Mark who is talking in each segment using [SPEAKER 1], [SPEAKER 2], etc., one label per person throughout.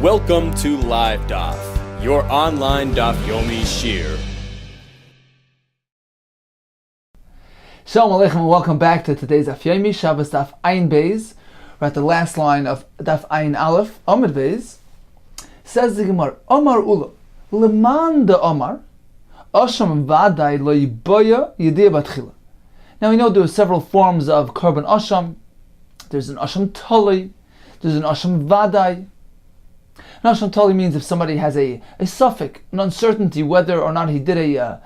[SPEAKER 1] Welcome to Live Daf, your online Daf Yomi Shiur.
[SPEAKER 2] Shalom Aleichem and welcome back to today's Daf Yomi Shabbos Daf Ayin Beis. We're at the last line of Daf Ayin Aleph, Amud Beis. Says the Gemara, Omar Ula, Leman de Omar, Asham Vadai lo yiboya yedi'ah batchila. Now we know there are several forms of korban asham. There's an asham tali, there's an asham vadai. An asham tali means if somebody has a suffix, an uncertainty whether or not he did a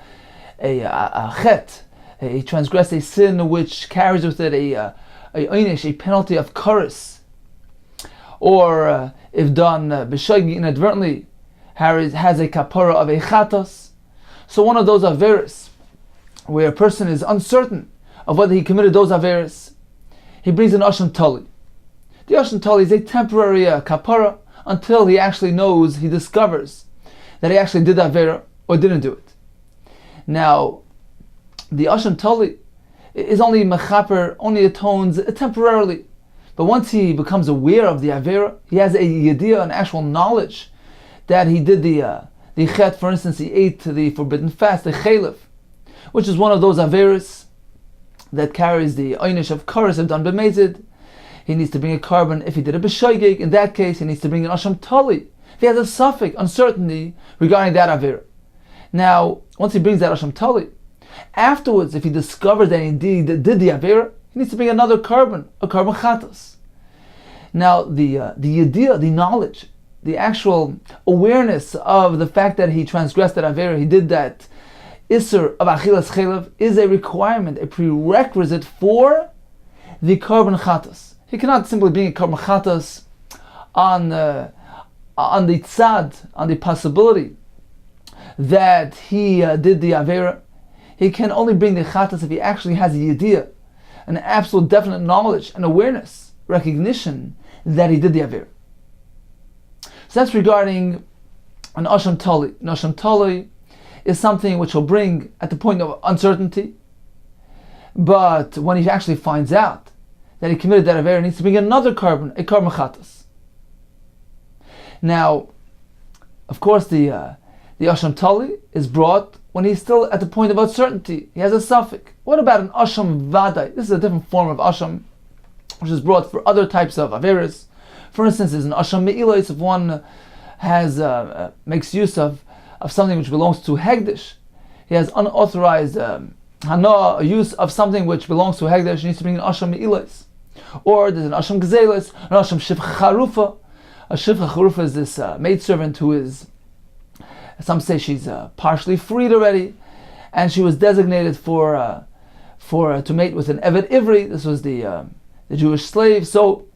[SPEAKER 2] chet, he transgressed a sin which carries with it a penalty of karis, or if done b'shagi inadvertently, has a kapara of a chatos. So one of those averis, where a person is uncertain of whether he committed those averis, he brings an asham tali. The asham tali is a temporary kapara until he actually knows, he discovers that he actually did that avera or didn't do it. Now, the asham tali is only mechaper, only atones temporarily. But once he becomes aware of the avera, he has a yedi'ah, an actual knowledge that he did the chet. For instance, he ate the forbidden fast, the chaylev, which is one of those averis that carries the einish of kares if done b'mezid. He needs to bring a carbon. If he did a b'shoigeg, in that case, he needs to bring an asham tali. If he has a suffix, uncertainty regarding that avera. Now, once he brings that asham tali, afterwards, if he discovers that he indeed did the avera, he needs to bring another carbon, a carbon chatas. Now, the yedi'ah, the knowledge, the actual awareness of the fact that he transgressed that avera, he did that isser of achilas chaylev, is a requirement, a prerequisite for the carbon chatas. He cannot simply bring a carbon chatas on the tzad, on the possibility that he did the avera. He can only bring the chatas if he actually has a yedi'ah, an absolute definite knowledge and awareness, recognition that he did the avera. So that's regarding an asham tali. An asham tali is something which will bring at the point of uncertainty, but when he actually finds out that he committed that avera, he needs to bring another carbon, a carbon chatas. Now, of course, the asham tali is brought when he's still at the point of uncertainty. He has a suffix. What about an asham vadai? This is a different form of asham, which is brought for other types of averas. For instance, there's an asham me'ilos if one has makes use of something which belongs to hegdish. He has unauthorized hana, use of something which belongs to hegdish. He needs to bring an asham me'ilos. Or there's an asham gzelos, an asham shivcha charufa. A shivcha charufa is this maidservant who is, some say she's partially freed already, and she was designated for to mate with an eved ivri. This was the Jewish slave. So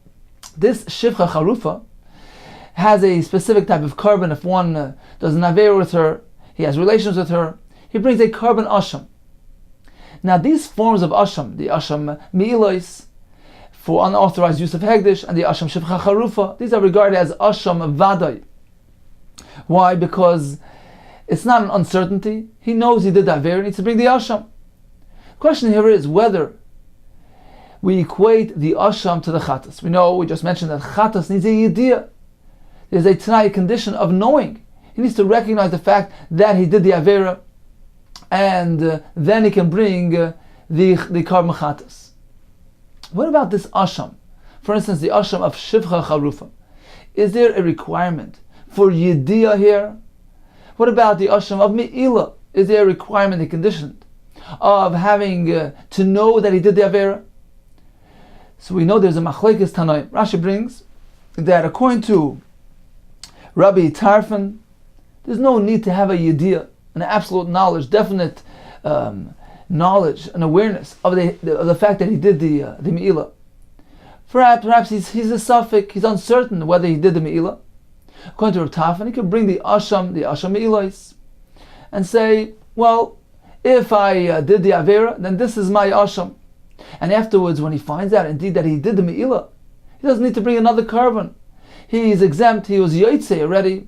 [SPEAKER 2] this shivcha charufa has a specific type of carbon. If one does an avera with her, he has relations with her, he brings a carbon asham. Now these forms of asham, the asham me'ilos for unauthorized use of hegdish, and the asham shivcha charufa, these are regarded as asham vadai. Why? Because it's not an uncertainty. He knows he did that avera, he needs to bring the asham. The question here is whether we equate the asham to the chatas. We just mentioned that chatas needs a yedi'ah. There's a t'nai condition of knowing. He needs to recognize the fact that he did the avera, and then he can bring the carbon chatas. What about this asham? For instance, the asham of shivcha charufa. Is there a requirement for yedi'ah here? What about the asham of me'ilah? Is there a requirement, a condition of having to know that he did the avera? So we know there's a machlekes tanoim. Rashi brings that according to Rabbi Tarfon, there's no need to have a yedi'ah, an absolute knowledge, definite knowledge and awareness of the fact that he did the me'ilah. Perhaps he's a suffix, he's uncertain whether he did the me'ilah. According to Rabbi Tarfon, he could bring the asham me'ilos, and say, well, if I did the avera, then this is my asham. And afterwards, when he finds out indeed that he did the me'ilah, he doesn't need to bring another carbon. He is exempt, he was yotzei already.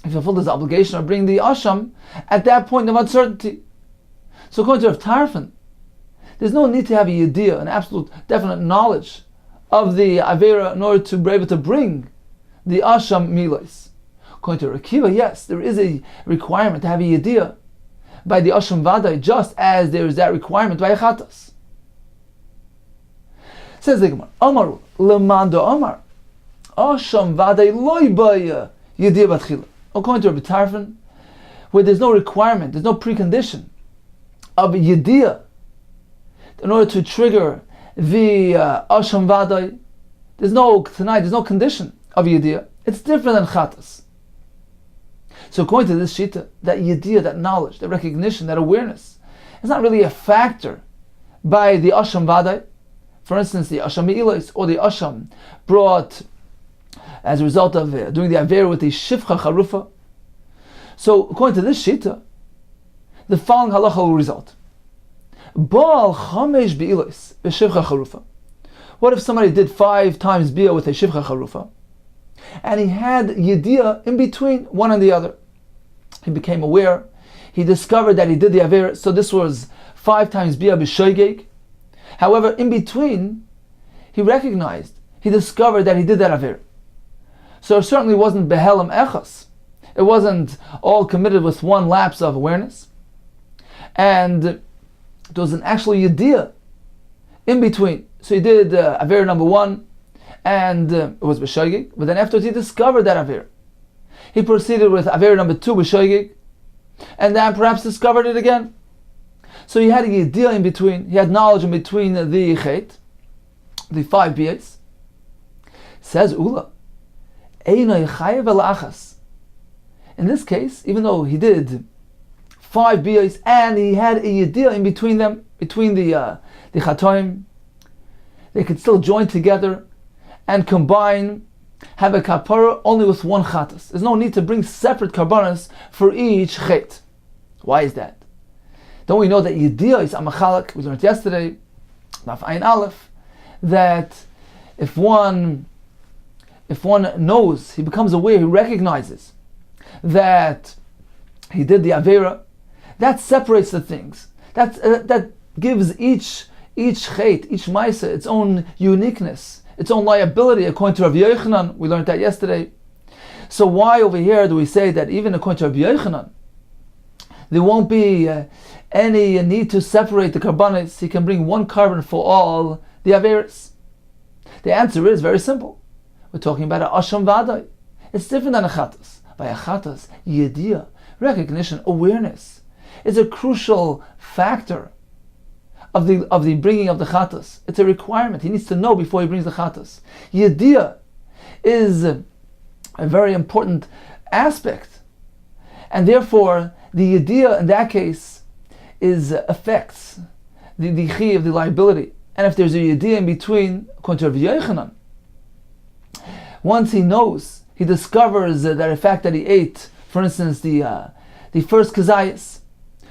[SPEAKER 2] He fulfilled his obligation of bringing the asham at that point of uncertainty. So according to Rav Tarfon, there's no need to have a yedi'ah, an absolute definite knowledge of the avera in order to be able to bring the asham milos. According to Rakiva, yes, there is a requirement to have a yedi'ah by the asham vadai, just as there is that requirement by a chatas. Says the Gemara, Amaru lemando Amar asham vadai loy by yedi'ah batchila. According to Rabbi Tarfon, where there's no requirement, there's no precondition of yedi'ah in order to trigger the asham vadai, there's no condition of yedi'ah. It's different than chatas. So according to this shita, that yedi'ah, that knowledge, that recognition, that awareness, is not really a factor by the asham vadai. For instance, the asham mi'ilos, or the asham brought as a result of doing the aver with the shivcha charufa. So according to this shita, the following halacha will result. Baal chamesh bi'ilos b'shivcha charufa. What if somebody did 5 times bia with a shivcha charufa, and he had yedi'ah in between one and the other? He became aware, he discovered that he did the aver, so this was 5 times bia b'shoigeg. However, in between, he recognized, he discovered that he did that aver. So it certainly wasn't behelam echas. It wasn't all committed with one lapse of awareness. And it was an actual yedi'ah in between. So he did aver number 1, and it was b'shoigeg. But then afterwards he discovered that aver. He proceeded with aver number 2 b'shoigeg, and then perhaps discovered it again. So he had a yedi'ah in between. He had knowledge in between the chet, the 5 biyas. Says Ula, Einay chayev elachas. In this case, even though he did 5 biyas and he had a yedi'ah in between them, between the chatoim, they could still join together and combine, have a kapara only with one chatas. There's no need to bring separate karbanas for each chet. Why is that? Don't we know that yedi'ah is amachalak? We learned yesterday, Daf Ayin Aleph, that if one knows, he becomes aware, he recognizes that he did the avera, that separates the things. That gives each chet, each maisa, its own uniqueness, its own liability, according to Rabbi Yochanan. We learned that yesterday. So why over here do we say that even according to Rabbi Yochanan, there won't be any need to separate the karbanis? He can bring one carbon for all the averis. The answer is very simple. We're talking about an asham vadai. It's different than a chatas. By a chatas, yedi'ah, recognition, awareness, is a crucial factor of the bringing of the chatas. It's a requirement. He needs to know before he brings the chatas. Yedi'ah is a very important aspect, and therefore the yedi'ah in that case affects the chi of the liability. And if there's a yedi'ah in between, according to Rabbi Yochanan, once he knows, he discovers that the fact that he ate, for instance, the first kazayas,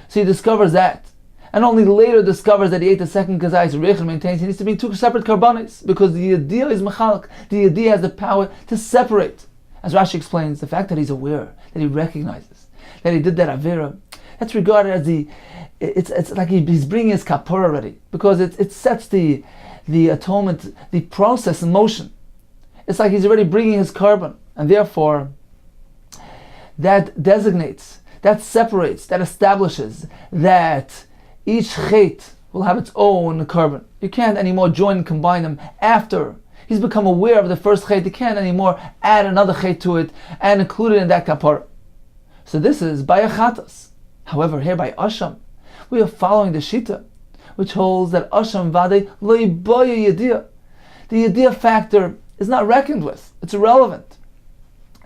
[SPEAKER 2] so he discovers that, and only later discovers that he ate the second kazayas. Reichel maintains he needs to be 2 separate karbanis, because the yedi'ah is machalak. The yedi'ah has the power to separate. As Rashi explains, the fact that he's aware, that he recognizes that he did that avera, that's regarded as it's like he's bringing his kapara already, because it sets the atonement, the process in motion. It's like he's already bringing his carbon, and therefore that designates, that separates, that establishes that each chet will have its own carbon. You can't anymore join and combine them after he's become aware of the first chet. You can't anymore add another chet to it and include it in that kapara. So this is by a chatas. However, here by asham, we are following the shita, which holds that asham vadei lo yibaya yedi'ah. The yedi'ah factor is not reckoned with. It's irrelevant.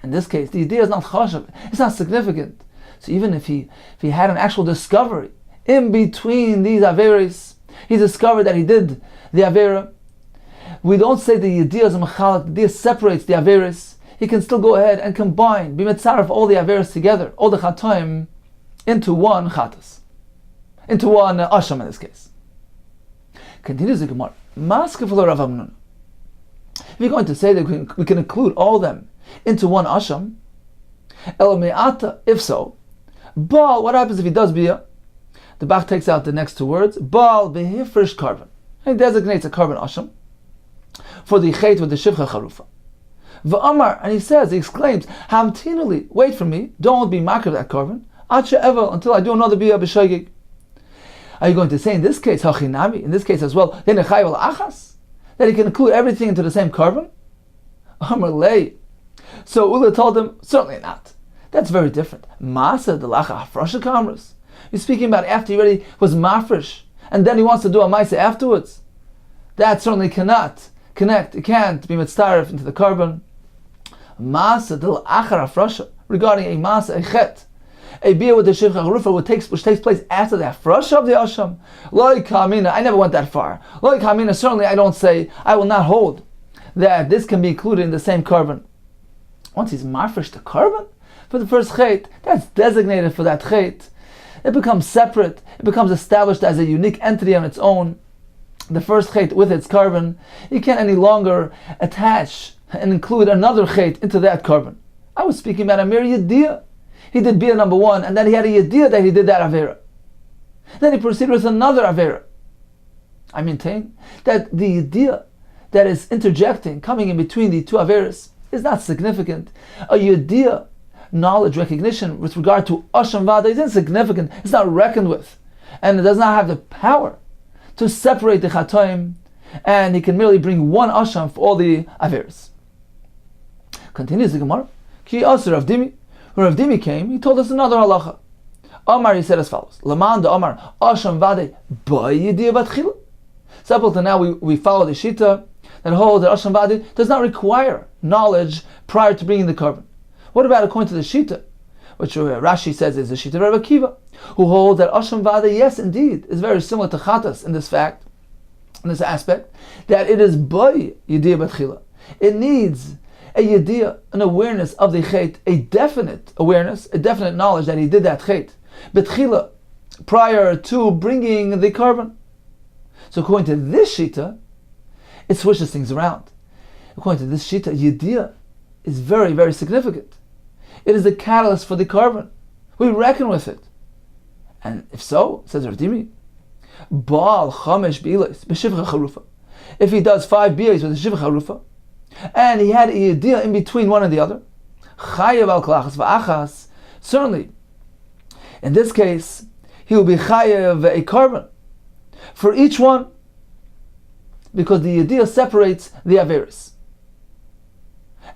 [SPEAKER 2] In this case, the yedi'ah is not chashav. It's not significant. So even if he had an actual discovery in between these averis, he discovered that he did the avera, we don't say the yedi'ah is a mechalak. The yedi'ah separates the averis. He can still go ahead and combine, be mitzaref all the averis together, all the chatoim, into one chatas, into one asham in this case. Continues the Gemara. Maskefel Rav Amnun. If you're going to say that we can include all of them into one asham, el me'ata, if so, Baal, what happens if he does bia? The Bach takes out the next 2 words. Baal behifresh carbon. He designates a carbon asham for the chet with the shivcha charufa. V'amar, and he exclaims, Hamtinuli, wait for me, don't be makar that korban, until I do another biyah b'shogeg. Are you going to say in this case, hachinami, in this case as well, then echayv al achas, that he can include everything into the same korban? Amar lei. So Ula told him, certainly not. That's very different. Masa de lacha hafrasha kamras. You're speaking about after he already was mafresh, and then he wants to do a maisa afterwards. That certainly cannot connect. It can't be mitzaref into the korban. Masa de achar hafrasha, regarding a masa, a chet, a biyah with the shivcha harufa, which takes place after the hafrasha of the asham. Loi kamina, I never went that far. Loi kamina, certainly I don't say, I will not hold that this can be included in the same korban. Once he's mafresh the korban for the first chet, that's designated for that chet. It becomes separate. It becomes established as a unique entity on its own. The first chet with its korban, you can't any longer attach and include another chet into that korban. I was speaking about a mere yedi'ah. He did biyah number one, and then he had a yedi'ah that he did that avera. Then he proceeded with another avera. I maintain that the yedi'ah that is interjecting, coming in between the two averas, is not significant. A yedi'ah, knowledge, recognition with regard to asham vada, is insignificant. It's not reckoned with, and it does not have the power to separate the chatoim, and he can merely bring one asham for all the averas. Continues the Gemara. Ki asur Rav Dimi. When Rav Dimi came, he told us another halacha. Omar, he said as follows: Laman de Omar asham vade by yedi'ah batchila. So up to now we follow the shita that holds that asham vade does not require knowledge prior to bringing the korban. What about according to the shita, which Rashi says is the shita of Rabbi Akiva, who holds that asham vade, yes indeed, is very similar to chatas in this fact, in this aspect, that it is by yedi'ah batchila. It needs a yedi'ah, an awareness of the chet, a definite awareness, a definite knowledge that he did that chet, betchila, prior to bringing the korban. So according to this shita, it switches things around. According to this shita, yedi'ah is very, very significant. It is the catalyst for the korban. We reckon with it. And if so, says Rav Dimi, Baal chamesh bi'ilais b'shivcha charufa. If he does 5 biyos with a shivcha charufa, and he had a yedi'ah in between one and the other, chayav al kalachas va'achas, certainly, in this case, he will be chayav a korban for each one, because the yedi'ah separates the averis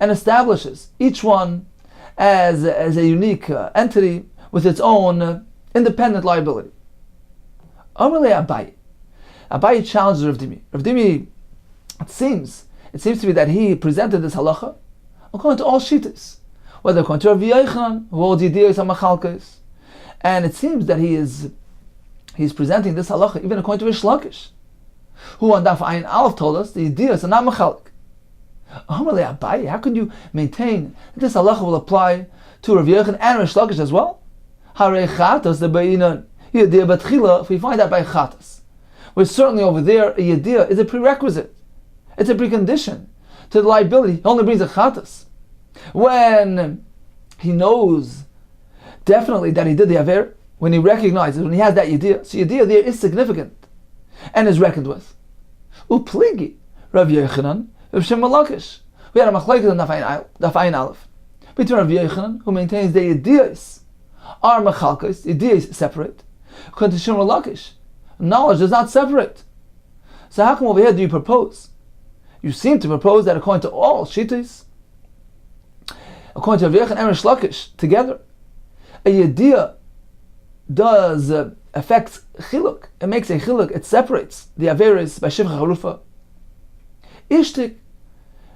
[SPEAKER 2] and establishes each one as a unique entity with its own independent liability. Abaye challenges Rav Dimi. Rav Dimi, it seems to be that he presented this halacha according to all shittas, whether according to Rabbi Yochanan, who holds yedi'os hamachalkos, and it seems that he's presenting this halacha even according to Rish Lakish, who on Daf Ayin Aleph told us the yedi'os are not machalik. Abaye, how can you maintain that this halacha will apply to Rav Yochanan and Rish Lakish as well? Harei chatas the ba'inan yedi'ah batchila. If we find that by chatas, where certainly over there a yedi'ah is a prerequisite. It's a precondition to the liability. He only brings a chatas when he knows definitely that he did the aver, when he recognizes, when he has that yedi'ah. So yedi'ah there is significant and is reckoned with. Upligi, Rav Yochanan, Rav Shimon Lakish. We had a machlekes on Daf Ayin Aleph between Rav Yochanan, who maintains the yedi'ahs are machalkos, yedi'ahs separate, according to Shimon Lakish, knowledge does not separate. So how come over here do you propose? You seem to propose that according to all shittas, according to Rav Yochanan and Rish Lakish together, a yedi'ah does affects chiluk. It makes a chiluk. It separates the averis by shivcha charufa. Ishtik.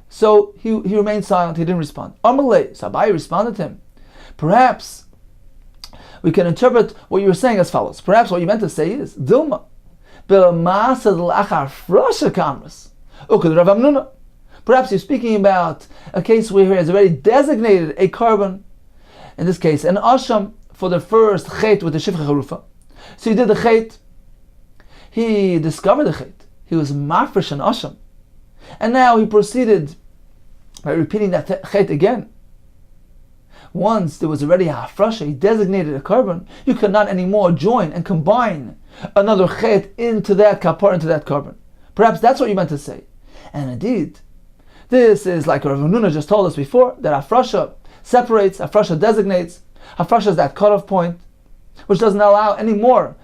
[SPEAKER 2] So he remained silent. He didn't respond. Amalei. So Abaye responded to him. Perhaps we can interpret what you were saying as follows. Perhaps what you meant to say is Dilma. Perhaps you're speaking about a case where he has already designated a korban, in this case an asham, for the first chet with the shivcha charufa. So he did the chet, he discovered the chet, he was mafresh an asham, and now he proceeded by repeating that chet again. Once there was already a hafrasha, he designated a korban, you could not anymore join and combine another chet into that kapar, into that korban. Perhaps that's what you meant to say. And indeed, This is like Rav Nuna just told us before, that Hafrasha separates, Hafrasha designates, Hafrasha is that cutoff point, which doesn't allow any more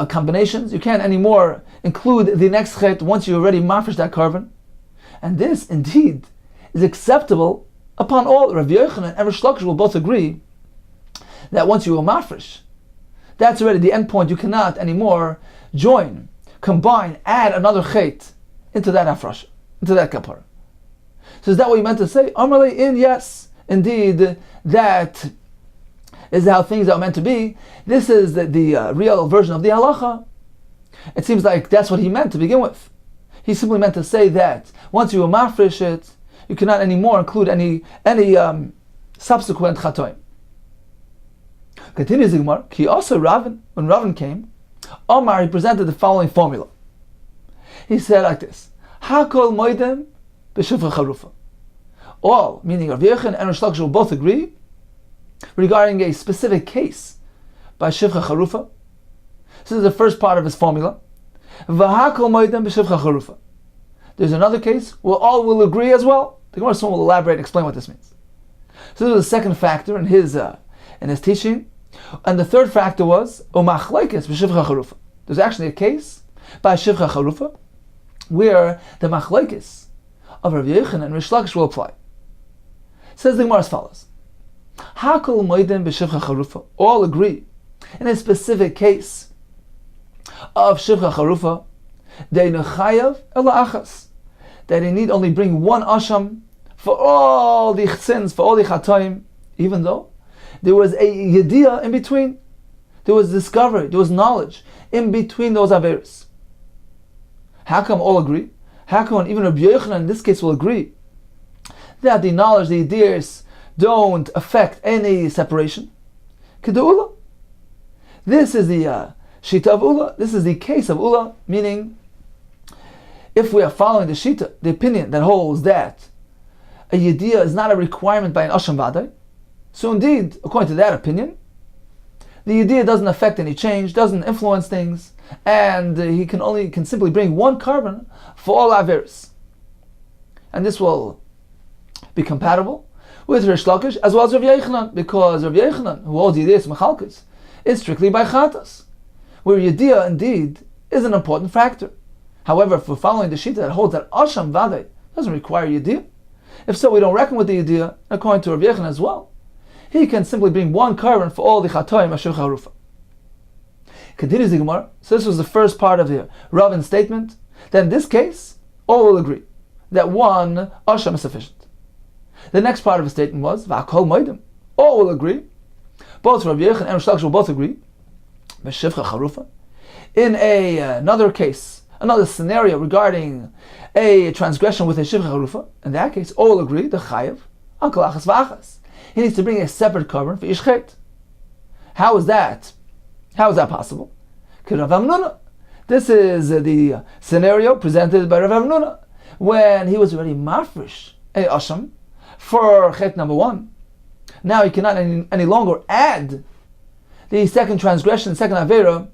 [SPEAKER 2] combinations. You can't anymore include the next chet once you already mafresh that carbon. And this, indeed, is acceptable upon all. Rabbi Yochanan and Rish Lakish will both agree that once you will mafresh, that's already the end point. You cannot anymore join, combine, add another chet into that hafrasha, into that kapara. So is that what you meant to say? Amarle in, yes, indeed, that is how things are meant to be. This is the real version of the halacha. It seems like that's what he meant to begin with. He simply meant to say that once you mafresh it, you cannot anymore include any subsequent chatoim. Continues the Gemara. Ki also Ravin, when Ravin came, Omar, he presented the following formula. He said like this: Hakol moedem b'shifra charufa. All, meaning Rav Yochanan and Rish Lakish will both agree regarding a specific case by shifra charufa. This is the first part of his formula. V'hakol moedem b'shifra charufa. There's another case where all will agree as well. The Gemara soon will elaborate and explain what this means. So this was the second factor in his teaching. And the third factor was umachleikes b'shifra charufa. There's actually a case by shifra charufa where the machlekes of Rabbi Yochanan and Rish Lakish will apply. Says the Gemara as follows: Hakol moedem b'shifra charufa. All agree in a specific case of shifra charufa, they nechayav ela achas, that they need only bring one asham for all the sins, for all the chatoim, even though there was a yedi'ah in between. There was discovery, there was knowledge in between those averos. How come all agree? How come even Rabbi Yochanan in this case will agree that the knowledge, the yedi'ahs, don't affect any separation? Keda'ula. This is the shita of Ula. This is the case of Ula, meaning if we are following the shita, the opinion that holds that a yedi'ah is not a requirement by an asham vadai, so indeed, according to that opinion, the yedi'ah doesn't affect any change, doesn't influence things, and he can simply bring one carbon for all averos. And this will be compatible with Rish Lakish as well as Rav Yochanan, because Rav Yochanan, who holds yedi'ahs mechalkes, is strictly by chatas, where yedi'ah indeed is an important factor. However, if we're following the shita that holds that asham vadai doesn't require yedi'ah, if so, we don't reckon with the yedi'ah, according to Rav Yochanan as well, he can simply bring one carbon for all the chatoim asher charufa. Continues the Gemara. So this was the first part of the Ravin's statement. Then in this case, all will agree that one asham is sufficient. The next part of the statement was v'akol moedem. All will agree. Both Rabbi Yochanan and Rish Lakish will both agree. B'shifcha charufa. In another case, another scenario regarding a transgression with a shifcha charufa, in that case, all will agree the chayav ankol achas v'achas. He needs to bring a separate carbon for each chet. How is that? How is that possible? Rav Nuna. This is the scenario presented by Rav Nuna when he was already mafresh a asham for chet number one. Now he cannot any longer add the second transgression, second avera,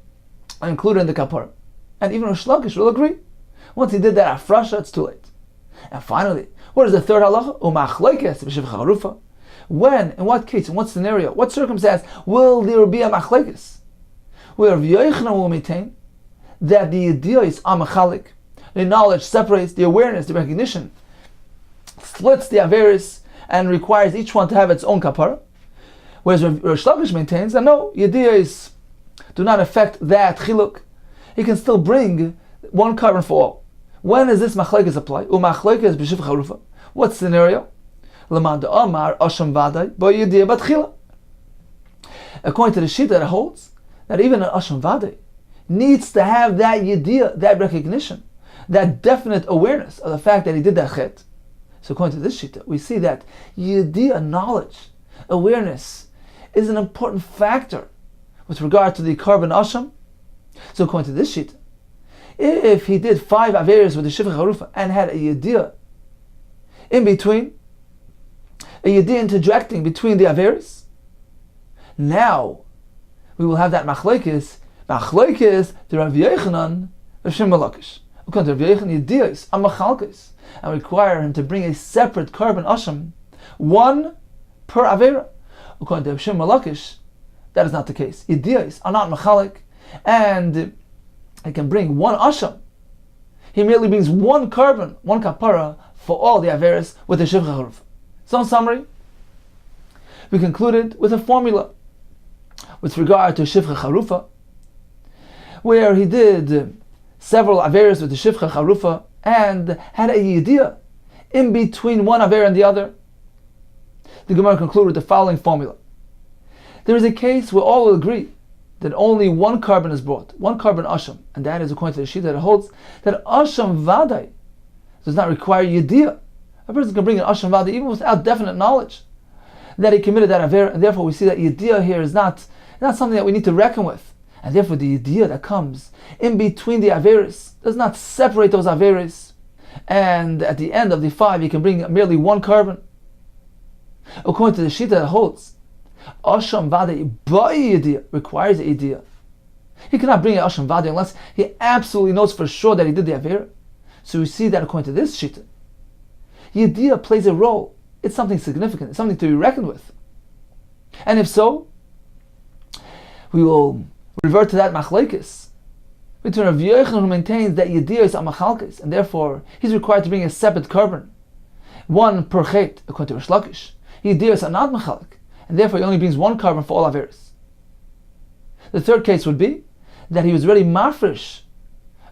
[SPEAKER 2] and include it in the kapara. And even Rish Lakish will agree. Once he did that afrasha, it's too late. And finally, what is the third halacha? Umachleikes b'shivcha charufa. When, in what case, in what scenario, what circumstance will there be a machlekes? Where Rav Yochanan will maintain that the yedi'ah is amachalik, the knowledge separates, the awareness, the recognition, splits the averis, and requires each one to have its own kapara. Whereas Rish Lakish maintains that no, yedi'ahs do not affect that chiluk. He can still bring one carbon for all. When is this machlekes apply? Umachlekes b'shivcha charufa. What scenario? According to the shita that holds that even an asham vadai needs to have that yedi'ah, that recognition, that definite awareness of the fact that he did that chet. So according to this shita, we see that yedi'ah, knowledge, awareness, is an important factor with regard to the carbon asham. So according to this shita, if he did 5 averes with the shifcha charufa and had a yedi'ah in between, a yedi'ah interjecting between the averis, now we will have that machlekes the Rabbi Yochanan, Rav Shimon Lakish. according to Rabbi Yehuda, yedi'ah amachalkes, and require him to bring a separate carbon asham, one per avera. According to Rabbi Shimon Lakish, that is not the case. Yedi'ah are not machalik, and he can bring one asham. He merely brings one carbon, one kapara, for all the averas with the shivcha charufa. So in summary, we concluded with a formula with regard to shivcha charufa, where he did several averas with the shivcha charufa and had a yedi'ah in between one aver and the other. The Gemara concluded with the following formula. There is a case where all will agree that only one carbon is brought, one carbon asham, and that is according to the Shita that holds that asham vadai does not require yedi'ah. A person can bring an asham vadai even without definite knowledge that he committed that aver, and therefore we see that yedi'ah here is not something that we need to reckon with. And therefore the yedi'ah that comes in between the averis does not separate those averis, and at the end of the 5 you can bring merely one carbon. According to the Shita that holds asham vadai by yedi'ah requires a yedi'ah. He cannot bring an asham vadai unless he absolutely knows for sure that he did the aver. So we see that according to this Shita, yedi'ah plays a role. It's something significant. It's something to be reckoned with. And if so, we will revert to that machlekes between Rabbi Yochanan, who maintains that yedi'ah is amachalkes, and therefore he's required to bring a separate carbon, one per chet, according to Rish Lakish. Yedi'ah is not machalik, and therefore he only brings one carbon for all averis. The third case would be that he was already mafresh,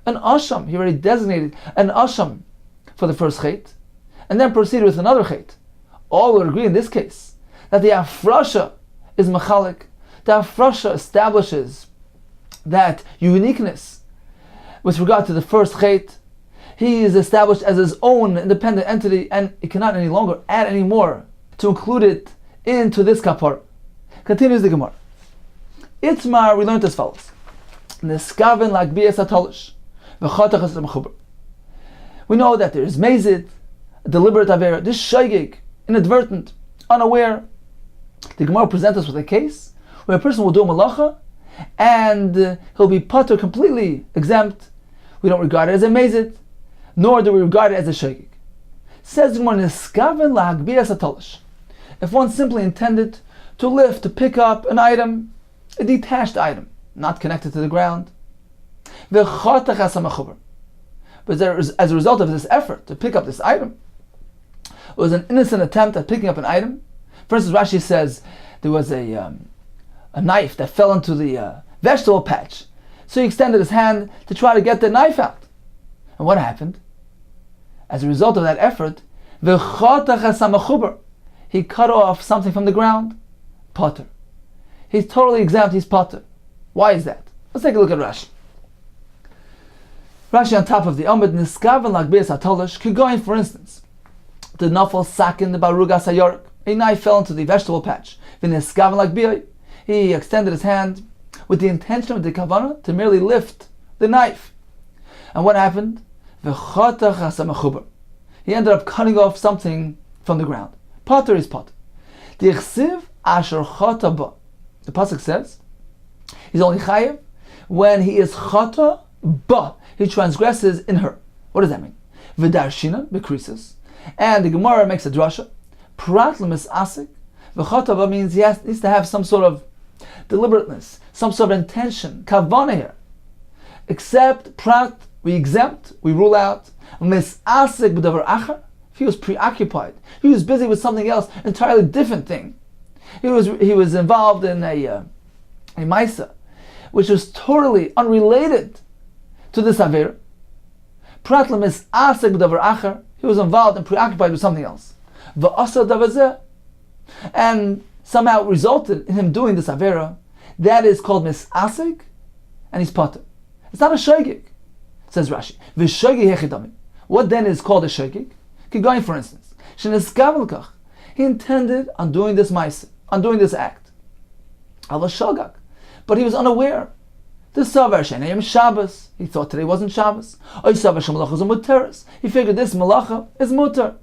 [SPEAKER 2] an asham. He already designated an asham for the first chet, and then proceeded with another chet. All will agree in this case that the afrasha is machalik. The afrasha establishes that uniqueness with regard to the first chet. He is established as his own independent entity, and he cannot any longer add any more to include it into this kapar. Continues the Gemara. Itmar, we learned as follows. Neskaven lagbias atalish, v'chatach es mechuber. We know that there is mezid, a deliberate aver, this shaygig, inadvertent, unaware. The Gemara presents us with a case where a person will do a malacha and he'll be patur, completely exempt. We don't regard it as a mezid, nor do we regard it as a shaygig. Says the Gemara, neskaven lagbias atalish. If one simply intended to lift, to pick up an item, a detached item, not connected to the ground, but as a result of this effort to pick up this item, it was an innocent attempt at picking up an item. For instance, Rashi says there was a knife that fell into the vegetable patch, so he extended his hand to try to get the knife out. And what happened? As a result of that effort, he cut off something from the ground. Potter. He's totally exempt, he's potter. Why is that? Let's take a look at Rashi. Rashi on top of the Amud, Niskaven lagbias atolish, Kigoyin, for instance, the nafal sakin the barugas hayorik, a knife fell into the vegetable patch. V'niskaven lagbiyah, he extended his hand with the intention of the kavanah to merely lift the knife. And what happened? V'chatach hasamechuber. He ended up cutting off something from the ground. Potter is potter. The Ichsiv asher chata ba. The pasuk says he's only chayiv when he is chata ba. He transgresses in her. What does that mean? V'darshina bekrisis. And the Gemara makes a drasha. Prat lemis asik. V'chata ba means he needs to have some sort of deliberateness, some sort of intention, kavana here. Except prat, we exempt, we rule out. Mis asik b'davar achar. He was preoccupied. He was busy with something else, entirely different thing. He was involved in a maisa, which was totally unrelated to this aver. Pratlam is asek b'davar acher. He was involved and preoccupied with something else. V'asa davazeh, and somehow resulted in him doing this avera. That is called misasek, and he's potter. It's not a shaygig, says Rashi. V'shaygig hechidami. What then is called a shaygig? Going, for instance, he intended on doing this ma'aseh, on doing this act, but he was unaware. This savar shenayim Shabbos. He thought today wasn't Shabbos. He figured this malacha is mutar.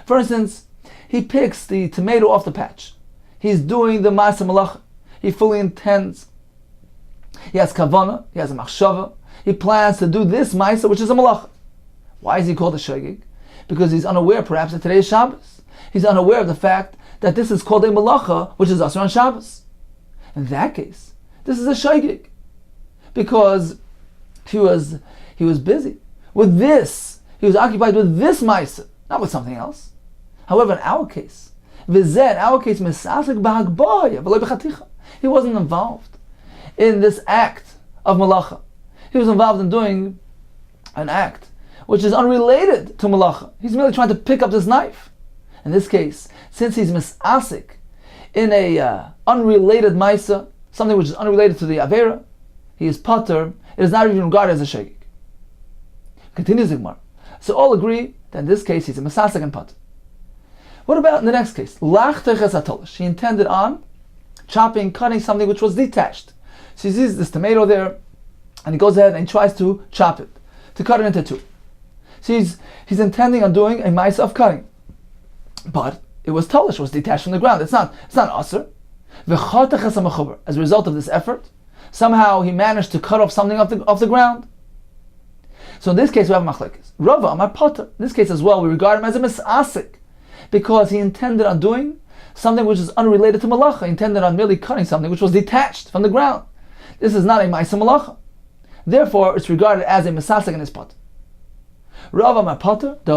[SPEAKER 2] For instance, he picks the tomato off the patch. He's doing the ma'aseh malacha. He fully intends. He has kavanah. He has a machshava. he plans to do this Maisa, which is a Malacha. Why is he called a Shogeg? Because he's unaware perhaps that today is Shabbos. He's unaware of the fact that this is called a Malacha, which is Asur on Shabbos. In that case, this is a Shogeg. Because he was busy with this. He was occupied with this Maisa, not with something else. However, in our case, he wasn't involved in this act of Malacha. He was involved in doing an act which is unrelated to Malacha. He's merely trying to pick up this knife. In this case, since he's misasik in a unrelated Maisa, something which is unrelated to the Avera, he is pater. It is not even regarded as a shogeg. Continues the Gemara. So all agree that in this case he's a misasik and pater. What about in the next case? He intended on chopping, cutting something which was detached. So he sees this tomato there, and he goes ahead and he tries to chop it, to cut it into two. So he's intending on doing a Maisa of cutting, but it was talish, was detached from the ground. It's not aser. As a result of this effort, somehow he managed to cut off something off the ground. So in this case we have machlekes. Rava Amar Potter. In this case as well, we regard him as a misasik, because he intended on doing something which is unrelated to malacha. He intended on merely cutting something which was detached from the ground. This is not a ma'isa malacha. Therefore, it's regarded as a misasik in his pot. Rav Amar Potter, he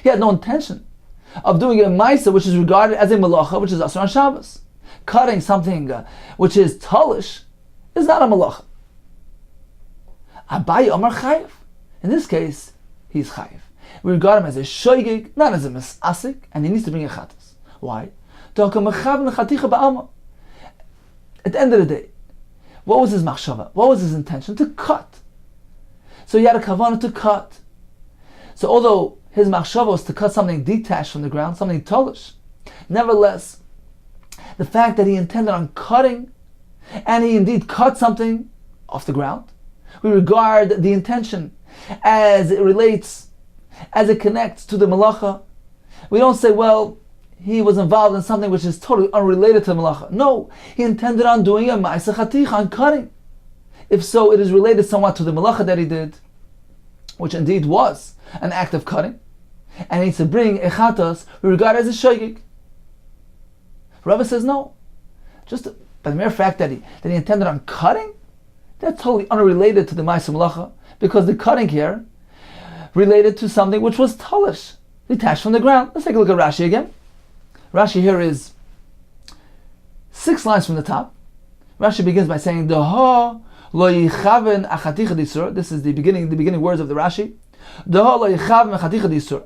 [SPEAKER 2] had no intention of doing a ma'isa which is regarded as a malacha, which is asur on Shabbos. Cutting something which is talish is not a malacha. Abaye Amar Chayev. In this case, he's chayev. We regard him as a shogeg, not as a misasik, and he needs to bring a chatas. Why? At the end of the day, what was his machshava? What was his intention? To cut. So he had a kavanah to cut. So although his machshava was to cut something detached from the ground, something talish, nevertheless, the fact that he intended on cutting, and he indeed cut something off the ground, we regard the intention as it relates, as it connects to the malacha. We don't say, well, he was involved in something which is totally unrelated to the malacha. No, he intended on doing a ma'aseh chaticha, on cutting. If so, it is related somewhat to the malacha that he did, which indeed was an act of cutting, and he needs to bring a chatas, we regard it as a shogeg. Rava says no. Just by the mere fact that he intended on cutting, that's totally unrelated to the ma'aseh malacha, because the cutting here related to something which was talish, detached from the ground. Let's take a look at Rashi again. Rashi here is 6 lines from the top. Rashi begins by saying, Daha lo yichaven achaticha disur. This is the beginning words of the Rashi. Daha lo yichaven achaticha disur.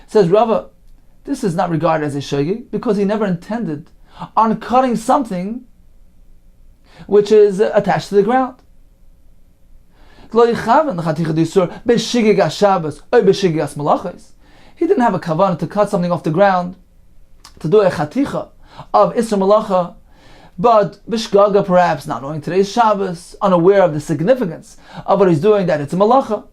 [SPEAKER 2] Says Rava, this is not regarded as a shogeg because he never intended on cutting something which is attached to the ground. He didn't have a kavanah to cut something off the ground, to do a chaticha of Isra Malacha, but b'shgaga perhaps, not knowing today's Shabbos, unaware of the significance of what he's doing, that it's a Malacha.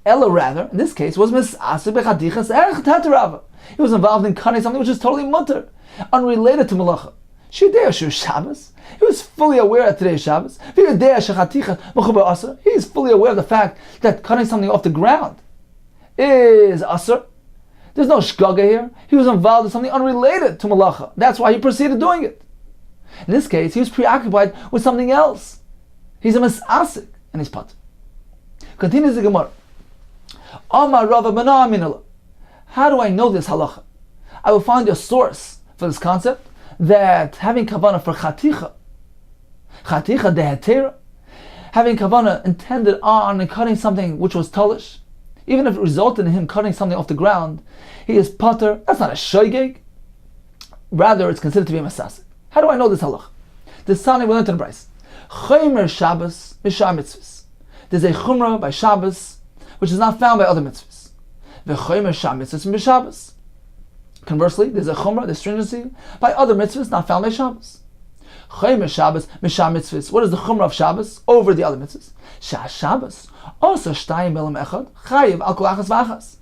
[SPEAKER 2] Ella rather, in this case, was mis'aseh b'chatichas erech tatarava. He was involved in cutting something which is totally mutter, unrelated to Malacha. Shidei Shur Shabbos. He was fully aware of today's Shabbos. He is fully aware of the fact that cutting something off the ground is asur. There's no shgaga here. He was involved in something unrelated to malacha. That's why he proceeded doing it. In this case, he was preoccupied with something else. He's a misasik and he's pat. Continues the Gemara. Amar Rava Bana Aminallah. How do I know this halacha? I will find a source for this concept that having kavanah for chaticha dehetera, having kavanah intended on cutting something which was talish, even if it resulted in him cutting something off the ground, he is pater. That's not a shogeg. Rather, it's considered to be a masasik. How do I know this halach? This Tani we learned in the Bryce. Chomer Shabbos mishar mitzvahs. There's a chumrah by Shabbos which is not found by other mitzvahs. V'chomer shar mitzvahs b'Shabbos. Conversely, there's a chumrah, the stringency, by other mitzvahs not found by Shabbos. Chomer Shabbos mishar mitzvahs. What is the chumrah of Shabbos over the other mitzvahs? Shah Shabbos also shtayim belam echad chayiv al kol achas v'achas.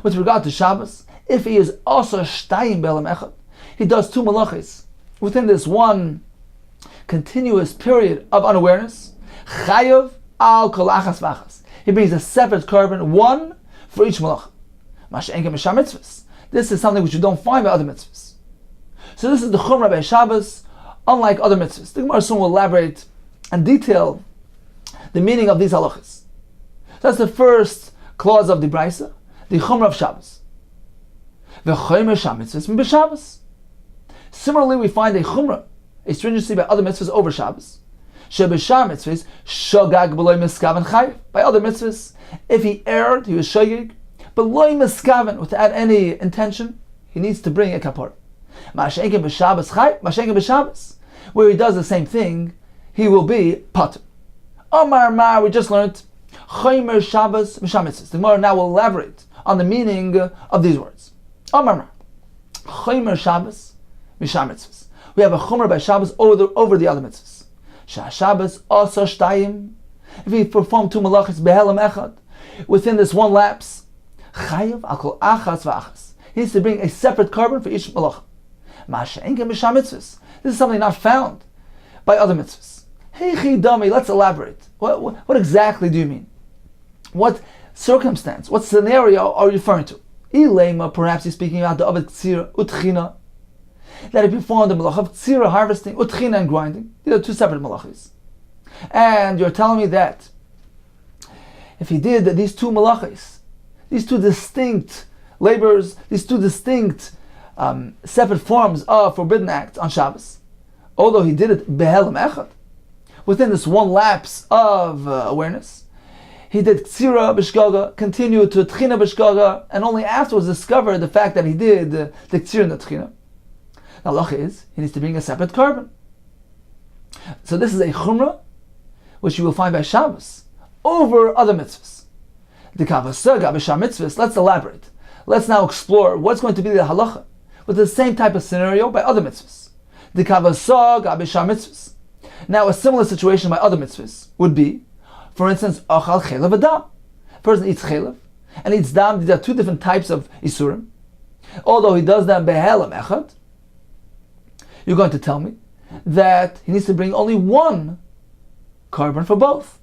[SPEAKER 2] With regard to Shabbos, if he is also shtayim belam echad, he does 2 malachis within this one continuous period of unawareness, chayav al kol achas v'achas. He brings a separate korban, one for each malacha. Masha'enke b'shar mitzvahs. This is something which you don't find by other mitzvahs. So this is the chumrah by Shabbos, unlike other mitzvahs. The Gemara soon will elaborate and detail the meaning of these halachas. That's the first clause of the Brisa, the chumrah of Shabbos. V'chomer sham mitzvahs min b'Shabbos. Similarly, we find a chumrah, a stringency by other mitzvahs over Shabbos. Sheb'shar mitzvahs shogag b'loy miskaven chayiv. By other mitzvahs, if he erred, he was shogeg, but loy miskaven, without any intention, he needs to bring a kapor. Ma'ashenken b'Shabbos chayiv, ma'ashenken b'Shabbos, where he does the same thing, he will be patur. Amar Mar, we just learned chomer Shabbos b'shar mitzvahs. The Gemara now will elaborate on the meaning of these words. Amar Mar, chomer Shabbos b'shar mitzvahs. We have a chomer by Shabbos over the other mitzvahs. Shabbos asa shtayim. If he performed two malachas behelam echad, within this one lapse, chayav al kol achas v'achas. He needs to bring a separate korban for each malacha. Ma'ashenken b'shar mitzvahs. This is something not found by other mitzvahs. Hey chidami, let's elaborate. What exactly do you mean? What circumstance, what scenario are you referring to? Ilema, perhaps he's speaking about the Avad Ktsira Utchina, that he performed the malach of Ktsira, harvesting, Utchina, and grinding. These are two separate malachis. And you're telling me that if he did these two malachis, these two distinct labors, these two distinct separate forms of forbidden acts on Shabbos, although he did it behelam echad, within this one lapse of awareness, he did Ktsira b'shgaga, continued to Tchina b'shgaga, and only afterwards discovered the fact that he did the Ktsira and the Tchina. Now, halacha is, he needs to bring a separate korban. So this is a chumrah, which you will find by Shabbos, over other mitzvahs. The kavasaga b'shar mitzvahs, let's elaborate. Let's now explore what's going to be the halacha with the same type of scenario by other mitzvahs. The kavasaga b'shar mitzvahs. Now, a similar situation by other mitzvahs would be, for instance, achal chelav adam. A person eats chelav and eats dam. These are two different types of isurim. Although he does them behelam echad, you're going to tell me that he needs to bring only one korban for both.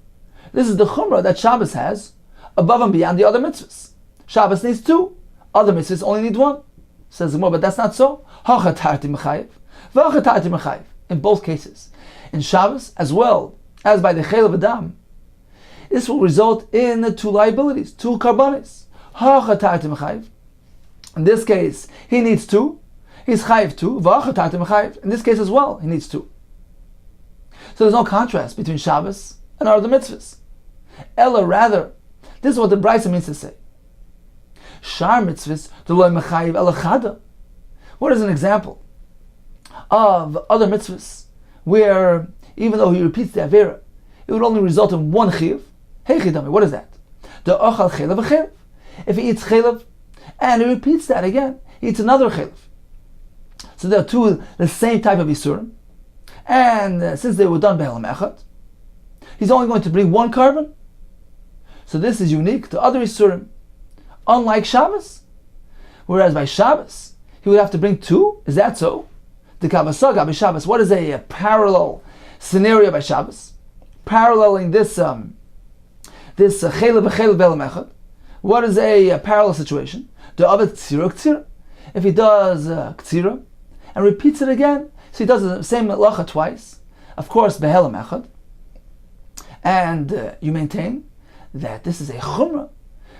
[SPEAKER 2] This is the chumrah that Shabbos has above and beyond the other mitzvahs. Shabbos needs two, other mitzvahs only need one. Says the Gemara, but that's not so. In both cases, in Shabbos as well as by the chelav adam, this will result in two liabilities, two karbanis. In this case, he needs two. He's chayiv two. In this case as well, he needs two. So there's no contrast between Shabbos and other mitzvahs. Ella, rather, this is what the Brisa means to say. Shar mitzvahs d'lo mechayiv ela chada. What is an example of other mitzvahs where even though he repeats the avera, it would only result in one chiyuv? Hey chidami, what is that? The ochal chelav v'chelav. If he eats chelav and he repeats that again, he eats another chelav. So there are two the same type of isurim, and since they were done behelam echad, he's only going to bring one korban. So this is unique to other isurim, unlike Shabbos. Whereas by Shabbos he would have to bring two. Is that so? The kavasaga by Shabbos. What is a parallel scenario by Shabbos, paralleling this chelav v'chelav behelam echad? What is a parallel situation? The Avad Ktsira Ktsira. If he does Ktsira and repeats it again, so he does the same melacha twice, of course behelam echad, and you maintain that this is a chumrah.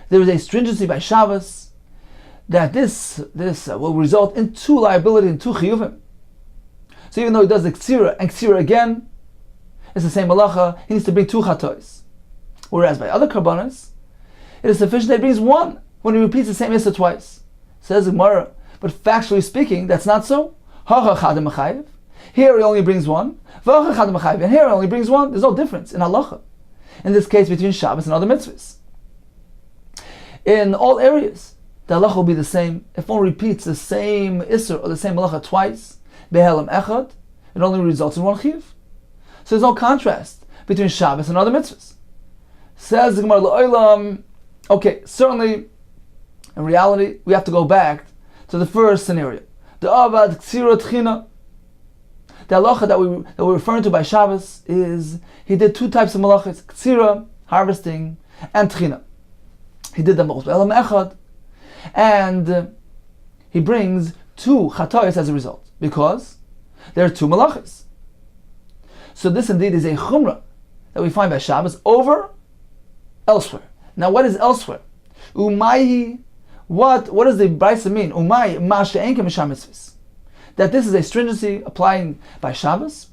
[SPEAKER 2] There is a stringency by Shabbos that this will result in two liability and two chiyuvim. So even though he does the Ktsira and Ktsira again, it's the same melacha, he needs to bring two chatois. Whereas by other karbanos, it is sufficient that he brings one when he repeats the same issa twice. Says the Gemara, but factually speaking, that's not so. Here he only brings one, and here he only brings one. There's no difference in halacha, in this case, between Shabbos and other mitzvahs. In all areas, the halacha will be the same. If one repeats the same isser or the same halacha twice, behelam echad, it only results in one chiyuv. So there's no contrast between Shabbos and other mitzvahs. Says the Gemara, L'olam, okay, certainly, in reality, we have to go back to the first scenario. The Avad Ktsira Tchina. the halacha that we're referring to by Shabbos is he did two types of malachas: ktsira, harvesting, and tchina. He did them both be'elam echad, and he brings two chatois as a result, because there are two malachas. So this indeed is a chumrah that we find by Shabbos over elsewhere. Now, what is elsewhere? Umayi, what does the brisa mean? Umayi ma she'en k'mishar mitzvahs. That this is a stringency applying by Shabbos,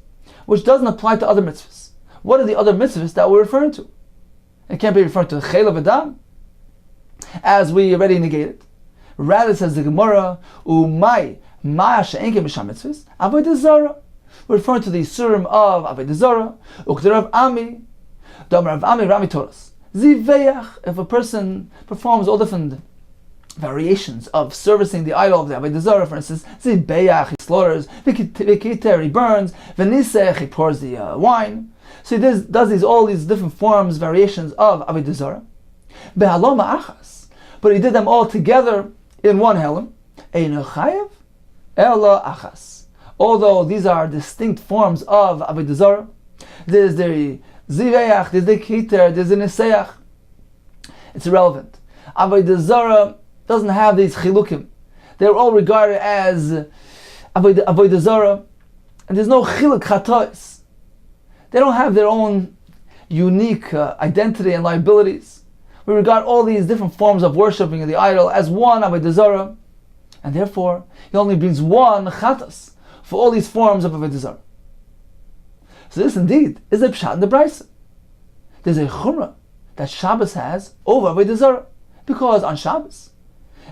[SPEAKER 2] which doesn't apply to other mitzvahs. What are the other mitzvahs that we're referring to? It can't be referring to chel v'dam, as we already negated. Rather, says the Gemara, Umay ma she'en k'mishar mitzvahs avodah zarah. We're referring to the surim of avodah zarah. Ukderav ami, Damar Ami Rami Toras. Ziveach, if a person performs all different variations of servicing the idol of the Avodah Zarah, for instance, Ziveach, he slaughters, Vikiter, he burns, Venisech, he pours the wine. So he does all these different forms, variations of Avodah Zarah. Behaloma achas, but he did them all together in one helim. Eino chayev, ela achas. Although these are distinct forms of Avodah Zarah, there's the Ziveach, there's the Kiter, there's the Niseach. It's irrelevant. Avodah Zarah doesn't have these chilukim. They're all regarded as Avodah Zarah, and there's no chiluk chatois. They don't have their own unique identity and liabilities. We regard all these different forms of worshipping the idol as one Avodah Zarah, and therefore he only brings one chatas for all these forms of Avodah Zarah. So this indeed is a pshat in the brisa. There's a chumrah that Shabbos has over Avodah Zarah, because on Shabbos,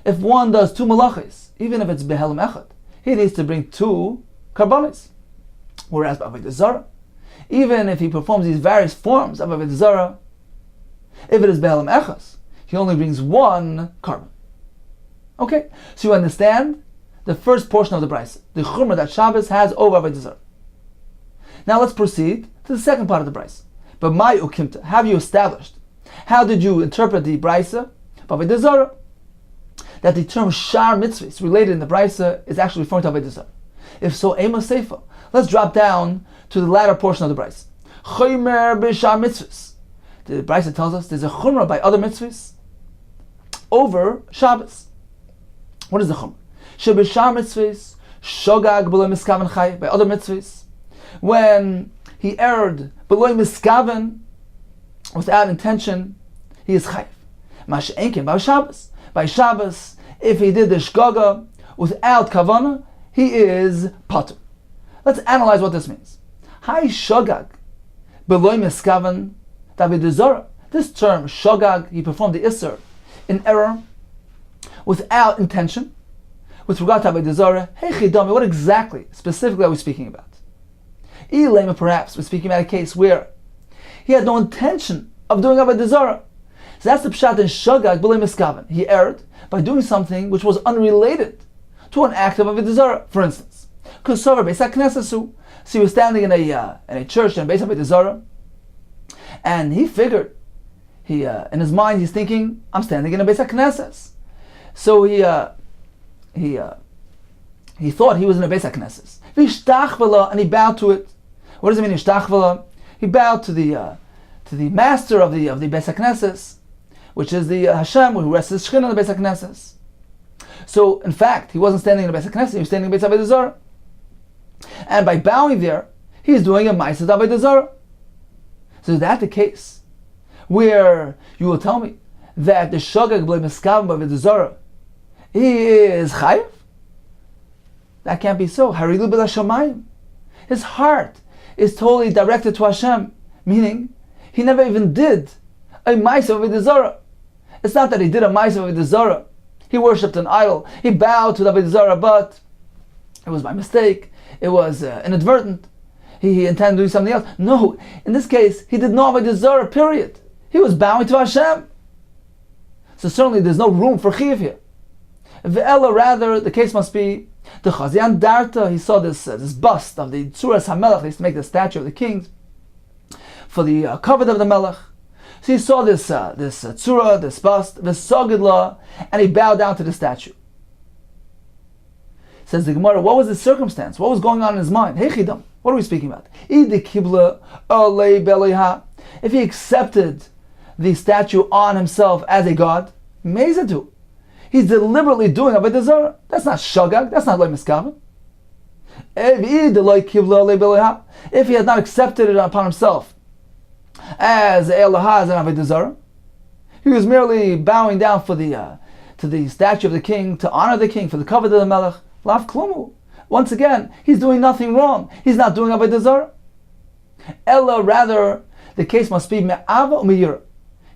[SPEAKER 2] if one does two malachis, even if it's behelim echad, he needs to bring two karbanis. Whereas by Avodah Zarah, even if he performs these various forms of Avodah Zarah, if it is behelim echad, he only brings one carbon. Okay, so you understand the first portion of the brisa, the chumrah that Shabbos has over Avodah Zarah. Now let's proceed to the second part of the brisa. But my ukimta, have you established? How did you interpret the brisa of Avodah Zarah? That the term shar mitzvahs related in the brisa is actually referring to Avodah Zarah. If so, ema seifa. Let's drop down to the latter portion of the brisa. Chaymer b'shar mitzvahs. The brisa tells us there's a chumrah by other mitzvahs over Shabbos. What is the chumrah? Sheb'shar mitzvahs shogag b'lo miskaven chay. By other mitzvahs, when he erred below miskaven, without intention, he is chayiv. Masha'enkin by Shabbos. By Shabbos, if he did the shgaga without kavana, he is patur. Let's analyze what this means. Hai shogag below miskaven Avodah Zarah. This term shogag, he performed the isser in error without intention. With regard to Avodah Zarah, hey chidami, what exactly, specifically are we speaking about? Ilema, perhaps we're speaking about a case where he had no intention of doing Avodah Zarah. So that's the pshat in shogag b'lei miskaven. He erred by doing something which was unrelated to an act of Avodah Zarah. For instance, Kosover Beis HaKnesses. So he was standing in a church in Beis Avodah Zarah, and he figured, in his mind he's thinking, I'm standing in a Beis HaKnesses. So he thought he was in a Beis HaKnesses. V'ishtachvala, and he bowed to it. What does it mean, ishtachvala? He bowed to the master of the Beis HaKnesses, which is the Hashem, who rests his shechinah in the Beis HaKnesses. So, in fact, he wasn't standing in the Beis HaKnesses, he was standing in Beis Avodah Zarah. And by bowing there, he is doing a ma'aseh Avodah Zarah. So is that the case where you will tell me that the shogeg b'lei miskaven Avodah Zarah, he is chayiv? That can't be so. Harilu b'la shamayim. His heart is totally directed to Hashem, meaning he never even did a ma'aseh Avodah Zarah. It's not that he did a ma'aseh Avodah Zarah. He worshipped an idol. He bowed to the Avodah Zarah, but it was by mistake. It was inadvertent. He intended to do something else. No, in this case, he did no Avodah Zarah, period. He was bowing to Hashem. So certainly there's no room for chiyuv here. Ve'ela, rather, the case must be the Chazian Darta. He saw this bust of the Tzuras HaMelech. They used to make the statue of the king for the kavod of the Melech. So he saw this tzura, this bust, v'sogidla, and he bowed down to the statue. Says the Gemara, what was the circumstance? What was going on in his mind? Hey chidam, What are we speaking about? If he accepted the statue on himself as a god, mezadu. He's deliberately doing Avodah Zarah. That's not shagag, that's not loy miskaven. If he had not accepted it upon himself as Elohaz and Avodah Zarah, he was merely bowing down for the to the statue of the king, to honor the king, for the kavod of the melech. Lav klumu. Once again, he's doing nothing wrong. He's not doing Avodah Zarah. Ella, rather, the case must be me'ava u'miyira.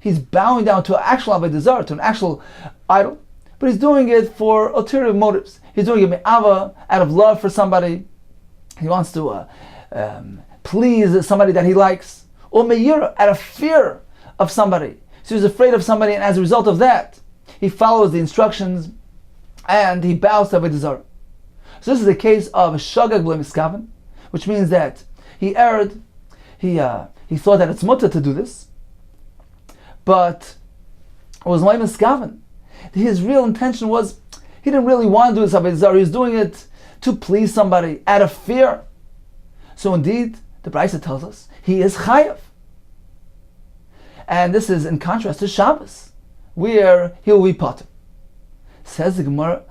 [SPEAKER 2] He's bowing down to an actual Avodah Zarah, to an actual idol, but he's doing it for ulterior motives. He's doing it me'ava, out of love for somebody. He wants to please somebody that he likes. Or me'yira, out of fear of somebody. So he's afraid of somebody, and as a result of that, he follows the instructions and he bows to Avodah Zarah. So this is a case of shagag b'lo miskaven, which means that he erred. He thought that it's mutter to do this, but it was lo miskaven. His real intention was he didn't really want to do this Avodah Zarah. He was doing it to please somebody out of fear. So indeed, the Brisa tells us he is chayav, and this is in contrast to Shabbos, where he will be potter. Says the Gemara,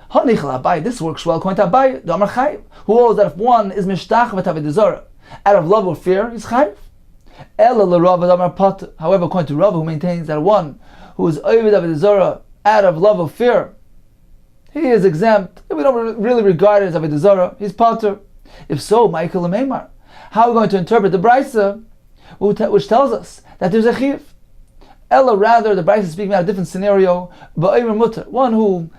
[SPEAKER 2] this works well according to Abai, the Amar Chayiv, who holds that if one is mishtach v'Avodah Zarah out of love or fear, he's chayiv. Ela l'Rav Amar Potter. However, according to Rav, who maintains that one who is oved Avodah Zarah out of love or fear, he is exempt. If we don't really regard it as Avodah Zarah, he's potter. If so, Michael Meimar, how are we going to interpret the Brisa, which tells us that there's a chiyuv? Ella, rather, the Brisa is speaking about a different scenario. Ba'aymer mutter, one who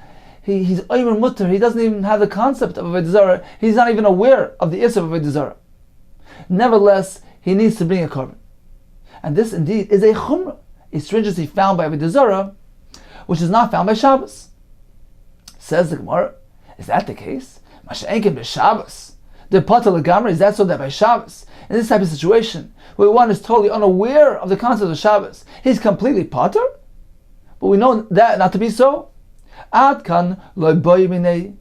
[SPEAKER 2] he's aymer mutter, he doesn't even have the concept of Avodah Zarah. He's not even aware of the issue of Avodah Zarah. Nevertheless, he needs to bring a korban, and this indeed is a chumrah, a stringency found by Avodah Zarah, which is not found by Shabbos. Says the Gemara, is that the case? Masha'enkin b'Shabbos, the potter legamra. Is that so that by Shabbos, in this type of situation, where one is totally unaware of the concept of Shabbos, he's completely potter? But we know that not to be so. Ad kan loy boy minei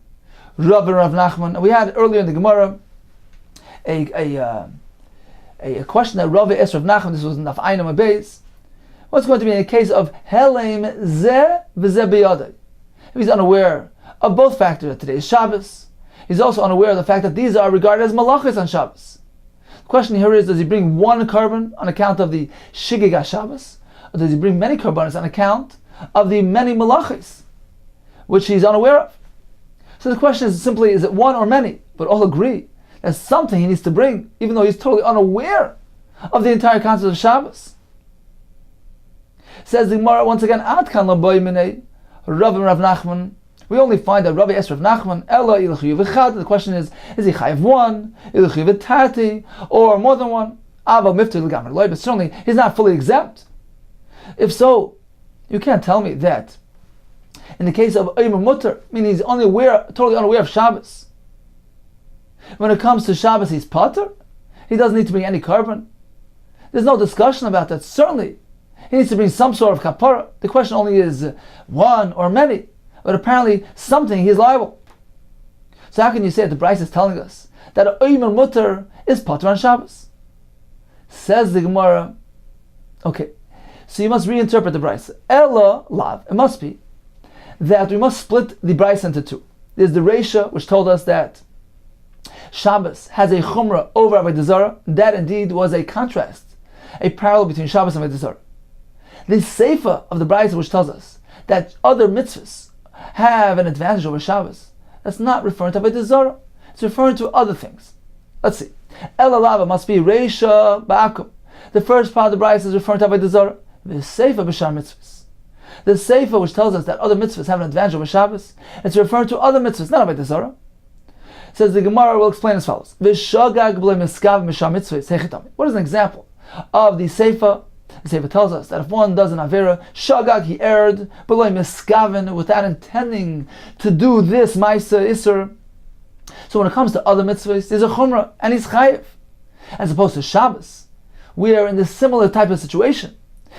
[SPEAKER 2] Rav and Rav Nachman. We had earlier in the Gemara a question that Rav asked Rav Nachman. This was in Daf Yomi Shabbos. What's going to be in a case of helem zeh v'zeh biyadai? If he's unaware of both factors, that today is Shabbos, he's also unaware of the fact that these are regarded as malachos on Shabbos. The question here is, does he bring one korban on account of the shigig Shabbos, or does he bring many korbanos on account of the many malachos, which he's unaware of? So the question is simply, is it one or many? But all agree there's something he needs to bring, even though he's totally unaware of the entire concept of Shabbos. Says the Gemara once again, Ad kan laboy minei Rav and Rav Nachman. We only find that Rabbi asked Rav Nachman, Ella ilchuyev echad. The question is he chayav one, ilchuyev tati, or more than one? Ava miftu l'gamar loy. But certainly he's not fully exempt. If so, you can't tell me that in the case of Eimer Mutter, meaning he's totally unaware of Shabbos, when it comes to Shabbos he's potter, he doesn't need to bring any korban. There's no discussion about that. Certainly he needs to bring some sort of kapara. The question only is one or many, but apparently something he is liable. So how can you say that the Brisa is telling us that Eimer Mutter is potter on Shabbos? Says the Gemara, okay, so you must reinterpret the Brisa. Ella lav, it must be that we must split the Brisa into two. There's the Reisha, which told us that Shabbos has a chumrah over Avodah Zarah. That indeed was a contrast, a parallel between Shabbos and Avodah Zarah. The Seifa of the Brisa, which tells us that other mitzvahs have an advantage over Shabbos, that's not referring to Avodah Zarah. It's referring to other things. Let's see. Ela lava must be Reisha ba'akum. The first part of the Brisa is referring to Avodah Zarah. The Seifa b'shar mitzvahs. The Seifa, which tells us that other mitzvahs have an advantage over Shabbos, it's referring to other mitzvahs, not Avodah Zarah. Says the Gemara will explain as follows. What is an example of the Seifa? The Seifa tells us that if one does an Avera, Shagag, he erred, below miskaven, without intending to do this Maisa Isser. So when it comes to other mitzvahs, there's a Chumrah, and he's Chayiv. As opposed to Shabbos, we are in this similar type of situation.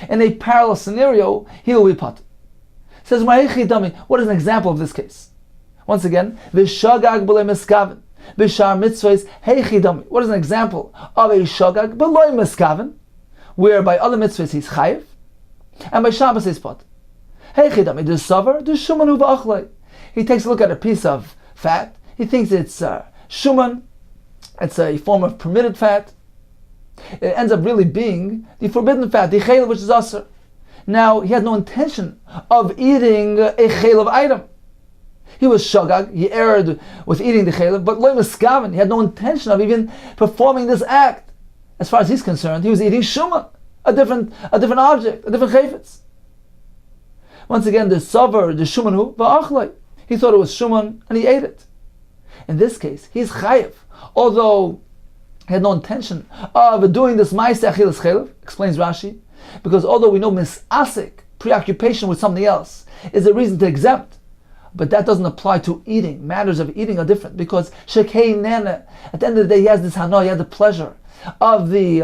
[SPEAKER 2] In a parallel scenario, he will be Pat. Says, what is an example of this case? Once again, V'shagag b'lei miskaven. Bishar mitzvahs heichidami. What is an example of a shogag beloy miskaven, where by other mitzvahs he's chayiv, and by Shabbos he's pot. Heichidami, the sover, the shuman uva'achlei. He takes a look at a piece of fat. He thinks it's shuman. It's a form of permitted fat. It ends up really being the forbidden fat, the chaylev, which is asr. Now, he had no intention of eating a chaylev item. He was shogag, he erred with eating the chaylev, but loy miskaven, he had no intention of even performing this act. As far as he's concerned, he was eating shuman, a different object, a different chayfetz. Once again, the sover, the shuman va'achlei. He thought it was shuman and he ate it. In this case, he's chayiv, although he had no intention of doing this ma'aseh achilas chaylev, explains Rashi, because although we know misasik, preoccupation with something else, is a reason to exempt, but that doesn't apply to eating. Matters of eating are different, because shekei nene, at the end of the day, he has this hana, he has the pleasure of the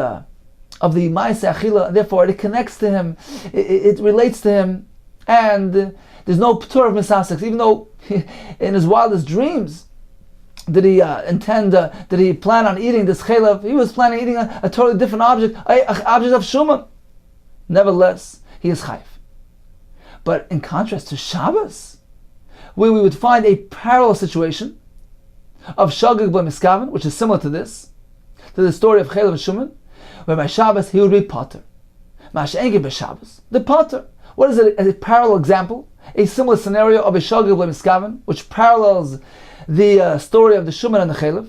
[SPEAKER 2] ma'aseh achila, therefore it connects to him, it relates to him, and there's no p'tur of misasik, even though in his wildest dreams, did he did he plan on eating this chaylev? He was planning on eating a totally different object, an object of shuman. Nevertheless, he is chayv. But in contrast to Shabbos, where we would find a parallel situation of shogeg b'miskaven, which is similar to the story of chaylev and shuman, where by Shabbos he would be potter. Mash'engi b'Shabbos, the potter. What is it? A parallel example, a similar scenario of a shogeg b'miskaven, which parallels the story of the shuman and the chaylev.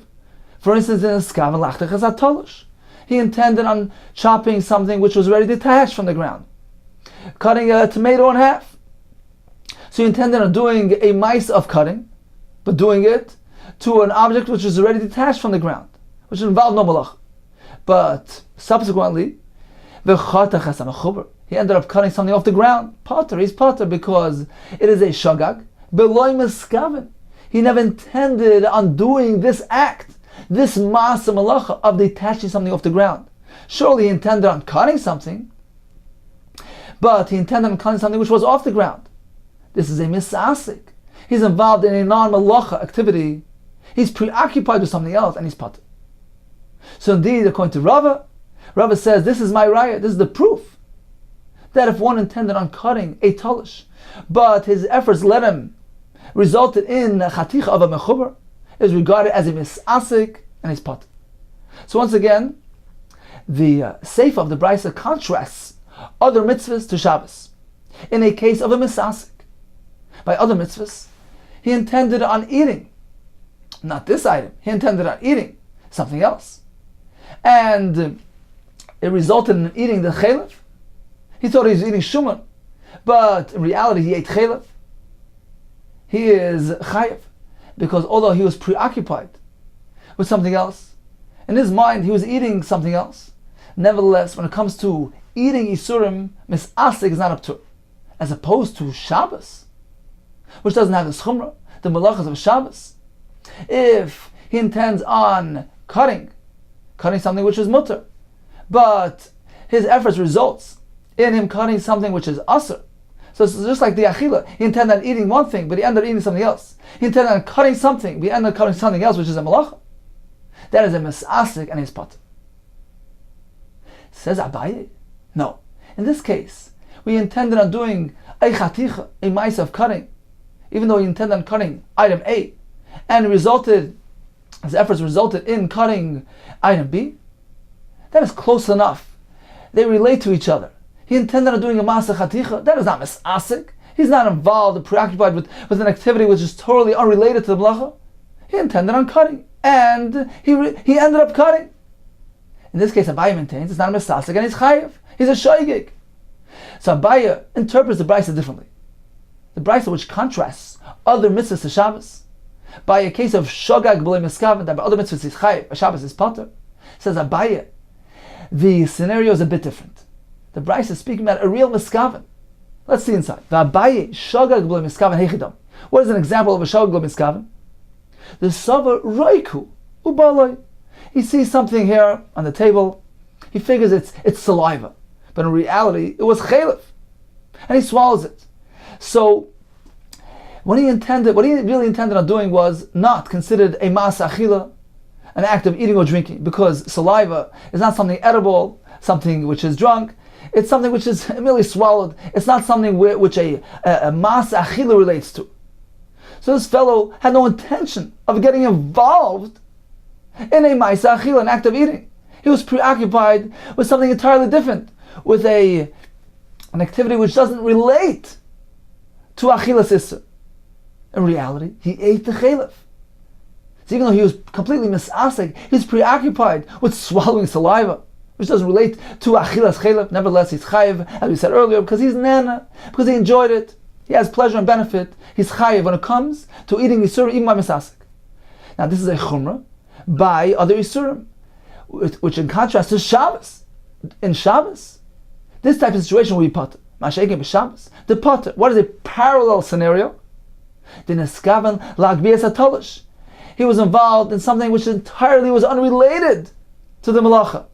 [SPEAKER 2] For instance, in the skaven lachtech hazat tolosh, he intended on chopping something which was already detached from the ground, cutting a tomato in half. So he intended on doing a mice of cutting, but doing it to an object which was already detached from the ground, which involved no malach. But subsequently, he ended up cutting something off the ground. Potter, he's potter because it is a shogag beloy miskaven. He never intended on doing this act, this ma'aseh malacha of detaching something off the ground. Surely he intended on cutting something, but he intended on cutting something which was off the ground. This is a misasik. He's involved in a non-malacha activity. He's preoccupied with something else, and he's potter. So indeed, according to Rava says, this is my raya, this is the proof, that if one intended on cutting a talish, but his efforts led him, resulted in chaticha of a mechuber, is regarded as a misasik and his pot. So once again, the seif of the brisa contrasts other mitzvahs to Shabbos. In a case of a misasik, by other mitzvahs, he intended on eating, not this item, he intended on eating something else. And it resulted in eating the chaylev. He thought he was eating shuman, but in reality he ate chaylev. He is chayiv, because although he was preoccupied with something else, in his mind he was eating something else. Nevertheless, when it comes to eating isurim, misasik is not up to it, as opposed to Shabbos, which doesn't have the schumrah, the malachas of Shabbos. If he intends on cutting something which is mutter, but his efforts results in him cutting something which is asr. So it's just like the achila. He intended on eating one thing, but he ended up eating something else. He intended on cutting something, but he ended up cutting something else, which is a malacha. That is a misasik and his pot. Says Abaye, no. In this case, we intended on doing a chaticha, a mice of cutting, even though he intended on cutting item A, and his efforts resulted in cutting item B. That is close enough. They relate to each other. He intended on doing a masa chaticha. That is not misasik. He's not involved or preoccupied with an activity which is totally unrelated to the malacha. He intended on cutting, and he ended up cutting. In this case, Abaye maintains it's not a misasik and he's chayiv. He's a shoygig. So Abaye interprets the brisa differently. The brisa which contrasts other mitzvahs to Shabbos, by a case of shogag b'lei miskaven, that by other mitzvahs is chayiv, Shabbos is potter, says Abaye, the scenario is a bit different. The brisa is speaking about a real miskaven. Let's see inside. V'Abaye shogag b'lei miskaven heichidam. What is an example of a shogag b'lei miskaven? The sava roiku ubaloi. He sees something here on the table. He figures it's saliva, but in reality it was chaylev, and he swallows it. So what he really intended on doing was not considered a ma'aseh achila, an act of eating or drinking, because saliva is not something edible, something which is drunk. It's something which is merely swallowed. It's not something which a ma'aseh achila relates to. So this fellow had no intention of getting involved in a ma'aseh achila, an act of eating. He was preoccupied with something entirely different, with an activity which doesn't relate to achilas isser. In reality, he ate the chalif. So even though he was completely misasek, he was preoccupied with swallowing saliva, which doesn't relate to achilas chalif. Nevertheless, he's chayiv, as we said earlier, because he's nana, because he enjoyed it. He has pleasure and benefit. He's chayiv when it comes to eating isur, even by misasek. Now this is a chumrah by other isurim, which in contrast to Shabbos. In Shabbos, this type of situation will be potter. Masha'ekim b'Shabbos, the potter. What is a parallel scenario? The neskaven la'agbias hatolish. He was involved in something which entirely was unrelated to the malacha.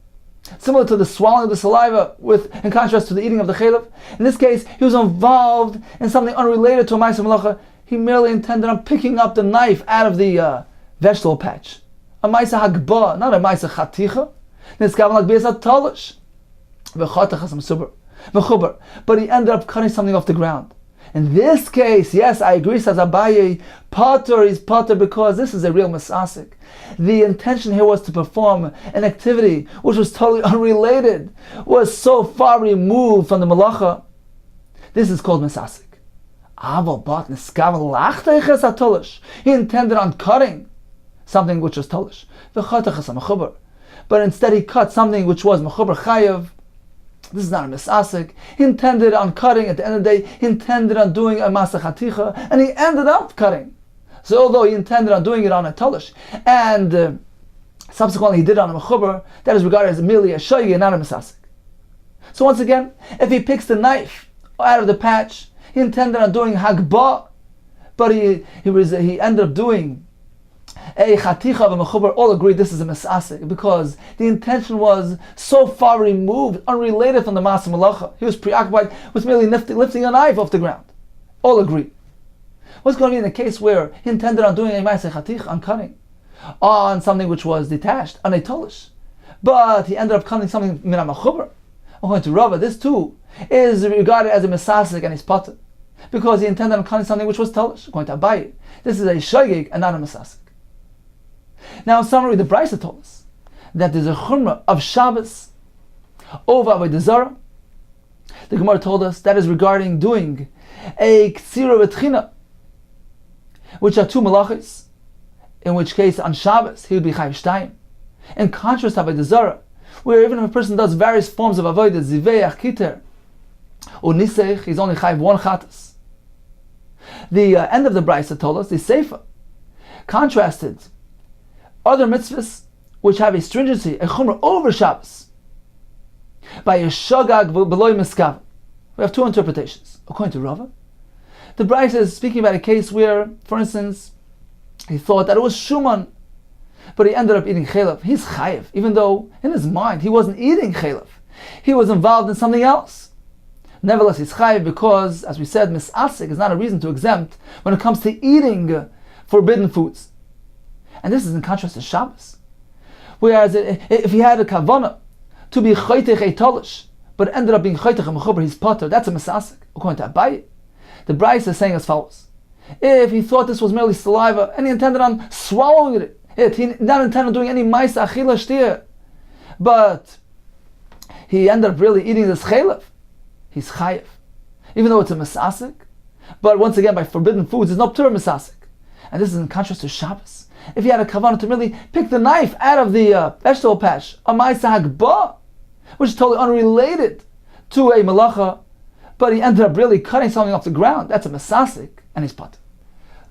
[SPEAKER 2] Similar to the swallowing of the saliva, in contrast to the eating of the chalif. In this case, he was involved in something unrelated to a ma'aseh malacha. He merely intended on picking up the knife out of the vegetable patch. A ma'aseh hagba, not a ma'aseh chaticha. Neskaven la'agbias hatolish. But he ended up cutting something off the ground. In this case, yes, I agree, says Abaye, potter is potter because this is a real misasik. The intention here was to perform an activity which was totally unrelated, was so far removed from the malacha. This is called misasik. He intended on cutting something which was tolish. But instead he cut something which was mechuber chayav. This is not a misasik. He intended on cutting. At the end of the day, he intended on doing a masach haticha, and he ended up cutting. So although he intended on doing it on a tolish, and subsequently he did it on a mechuber, that is regarded as merely a shoyi and not a misasik. So once again, if he picks the knife out of the patch, he intended on doing hagba, but he ended up doing a chaticha of a mechuber. All agree this is a misasik because the intention was so far removed, unrelated from the ma'aseh malacha. He was preoccupied with merely lifting a knife off the ground. All agree. What's going to be in the case where he intended on doing a ma'aseh chaticha, on cutting, on something which was detached, on a tolish, but he ended up cutting something min ha-mechuber? According to Rava, this too is regarded as a misasik and his potter, because he intended on cutting something which was tolish. According to Abaye, this is a shogeg and not a misasik. Now, in summary, the Brisa told us that there's a chumrah of Shabbos over Avodah Zarah. The Gemara told us that is regarding doing a ksira v'tchina, which are two malachos, in which case on Shabbos he would be chayiv shtayim. In contrast to Avodah Zarah, where even if a person does various forms of avodah, ziveach, kiter, or nisech, he's only chayiv one chatas. The end of the Brisa told us, the Sefer, contrasted other mitzvahs which have a stringency, a chumrah over Shabbos, by a shagag beloy miskav. We have two interpretations. According to Rava, the Brisa is speaking about a case where, for instance, he thought that it was shuman, but he ended up eating chalif. He's chayiv, even though in his mind he wasn't eating chalif. He was involved in something else. Nevertheless, he's chayiv because, as we said, misasik is not a reason to exempt when it comes to eating forbidden foods. And this is in contrast to Shabbos. Whereas if he had a kavanah to be chaytech a tolish, but ended up being chaytech a mechuber, he's potter, that's a misasik. According to Abaye, the Brisa is saying as follows. If he thought this was merely saliva, and he intended on swallowing it, he did not intend on doing any ma'aseh achila shtir, but he ended up really eating this chalif, he's chayiv. Even though it's a misasik, but once again, by forbidden foods, there's no ptur misasik. And this is in contrast to Shabbos. If he had a kavanah to really pick the knife out of the vegetable patch, a ma'aseh hagba, which is totally unrelated to a malacha, but he ended up really cutting something off the ground, that's a misasik, and he's potter.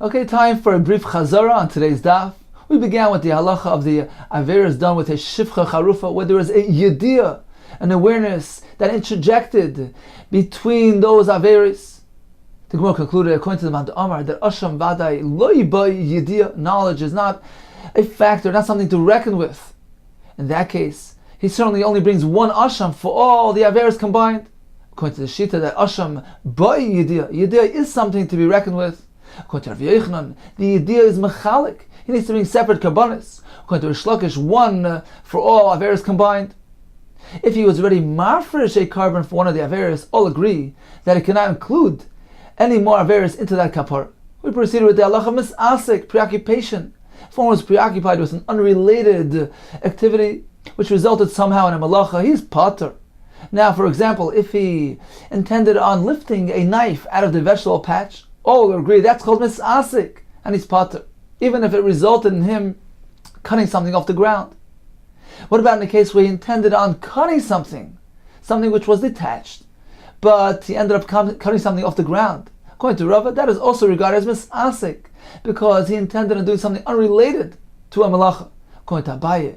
[SPEAKER 2] Okay, time for a brief chazara on today's daf. We began with the halacha of the averos done with a shifcha charufa, where there is a yedi'ah, an awareness that interjected between those averos. The Gemara concluded, according to the Mount Amar, that Asham Vadai Loi Bai Yedi'ah, knowledge is not a factor, not something to reckon with. In that case, he certainly only brings one Asham for all the Averos combined. According to the Shita, that Asham Bai Yedi'ah, Yedi'ah is something to be reckoned with. According to Rabbi Yochanan, the yedi'ah is mechalik. He needs to bring separate karbanos. According to Rish Lakish, one for all averos combined. If he was already mafresh a carbon for one of the averos, all agree that it cannot include any more averos into that kapar. We proceeded with the halacha misasik, preoccupation. If one was preoccupied with an unrelated activity which resulted somehow in a malacha, he's pater. Now, for example, if he intended on lifting a knife out of the vegetable patch, all will agree that's called misasik, and he's pater, even if it resulted in him cutting something off the ground. What about in the case where he intended on cutting something which was detached, but he ended up cutting something off the ground? According to Rava, that is also regarded as misasik, because he intended on doing something unrelated to a malacha. According to Abaye,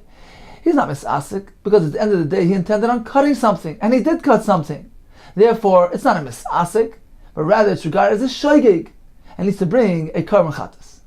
[SPEAKER 2] he's not misasik, because at the end of the day he intended on cutting something, and he did cut something. Therefore, it's not a misasik, but rather it's regarded as a shoygig, and needs to bring a carbon chatas.